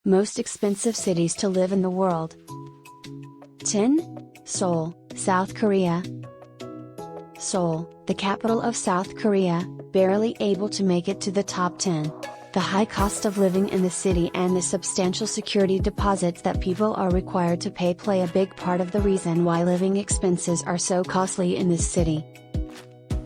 Most expensive cities to live in the world. 10. Seoul, South Korea. Seoul, the capital of South Korea, barely able to make it to the top 10. The high cost of living in the city and the substantial security deposits that people are required to pay play a big part of the reason why living expenses are so costly in this city.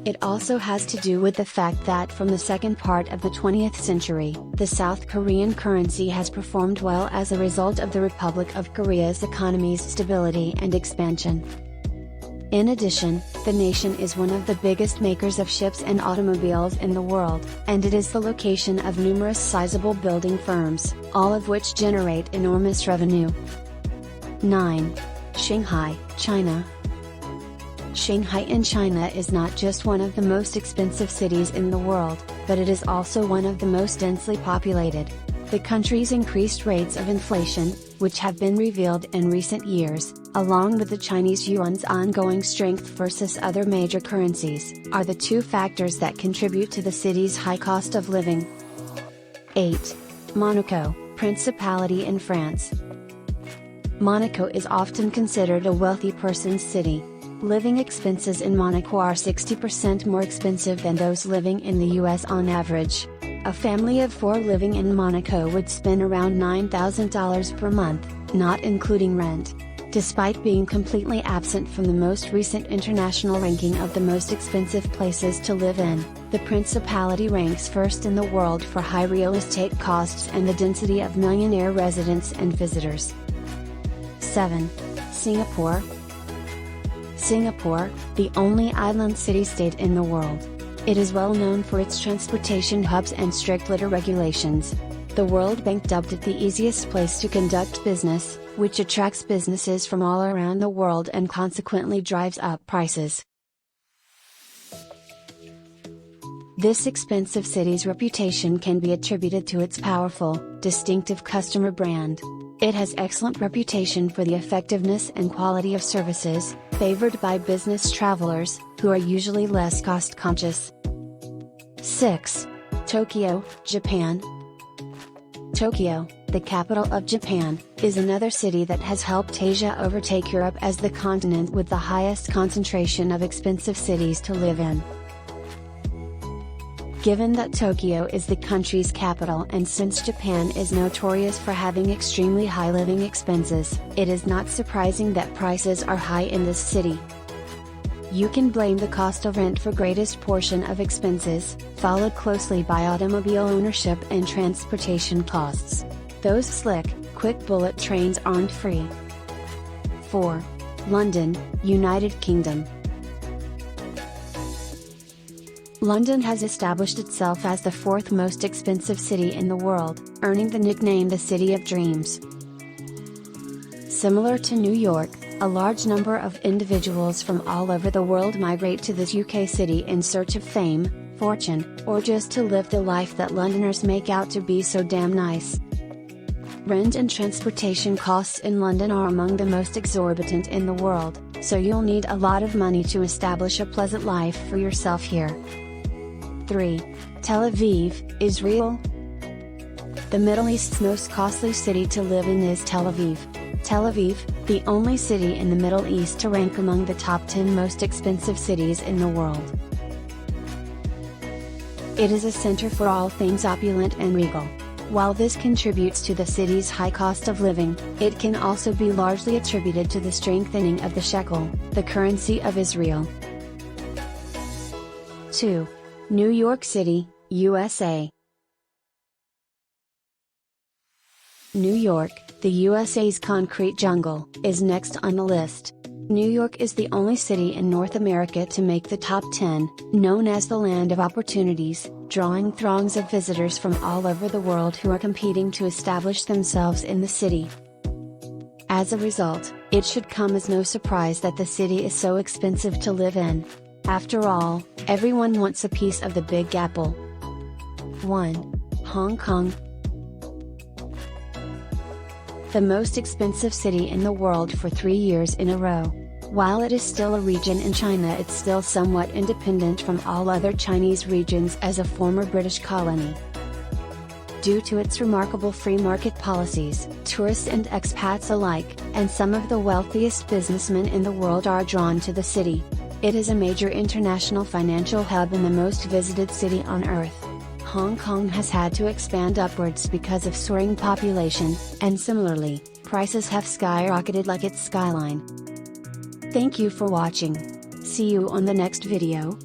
It also has to do with the fact that from the second part of the 20th century, the South Korean currency has performed well as a result of the Republic of Korea's economy's stability and expansion. In addition, the nation is one of the biggest makers of ships and automobiles in the world, and it is the location of numerous sizable building firms, all of which generate enormous revenue. 9. Shanghai, China. Shanghai in China is not just one of the most expensive cities in the world, but it is also one of the most densely populated. The country's increased rates of inflation, which have been revealed in recent years, along with the Chinese yuan's ongoing strength versus other major currencies, are the two factors that contribute to the city's high cost of living. 8. Monaco, Principality in France. Monaco is often considered a wealthy person's city. Living expenses in Monaco are 60% more expensive than those living in the US on average. A family of 4 living in Monaco would spend around $9,000 per month, not including rent. Despite being completely absent from the most recent international ranking of the most expensive places to live in, the Principality ranks first in the world for high real estate costs and the density of millionaire residents and visitors. 7. Singapore. Singapore, the only island city-state in the world. It is well known for its transportation hubs and strict litter regulations. The World Bank dubbed it the easiest place to conduct business, which attracts businesses from all around the world and consequently drives up prices. This expensive city's reputation can be attributed to its powerful, distinctive customer brand. It has excellent reputation for the effectiveness and quality of services, favored by business travelers, who are usually less cost-conscious. 6. Tokyo, Japan. Tokyo, the capital of Japan, is another city that has helped Asia overtake Europe as the continent with the highest concentration of expensive cities to live in. Given that Tokyo is the country's capital and since Japan is notorious for having extremely high living expenses, it is not surprising that prices are high in this city. You can blame the cost of rent for greatest portion of expenses, followed closely by automobile ownership and transportation costs. Those slick, quick bullet trains aren't free. 4. London, United Kingdom. London has established itself as the 4th most expensive city in the world, earning the nickname the City of Dreams. Similar to New York, a large number of individuals from all over the world migrate to this UK city in search of fame, fortune, or just to live the life that Londoners make out to be so damn nice. Rent and transportation costs in London are among the most exorbitant in the world, so you'll need a lot of money to establish a pleasant life for yourself here. 3. Tel Aviv, Israel. The Middle East's most costly city to live in is Tel Aviv. Tel Aviv, the only city in the Middle East to rank among the top 10 most expensive cities in the world. It is a center for all things opulent and regal. While this contributes to the city's high cost of living, it can also be largely attributed to the strengthening of the shekel, the currency of Israel. 2. New York City, USA. New York, the USA's concrete jungle, is next on the list. New York is the only city in North America to make the top 10, known as the land of opportunities, drawing throngs of visitors from all over the world who are competing to establish themselves in the city. As a result, it should come as no surprise that the city is so expensive to live in. After all, everyone wants a piece of the Big Apple. 1. Hong Kong. The most expensive city in the world for 3 years in a row. While it is still a region in China, it's still somewhat independent from all other Chinese regions as a former British colony. Due to its remarkable free market policies, tourists and expats alike, and some of the wealthiest businessmen in the world are drawn to the city. It is a major international financial hub and the most visited city on Earth. Hong Kong has had to expand upwards because of soaring population, and similarly, prices have skyrocketed like its skyline. Thank you for watching. See you on the next video.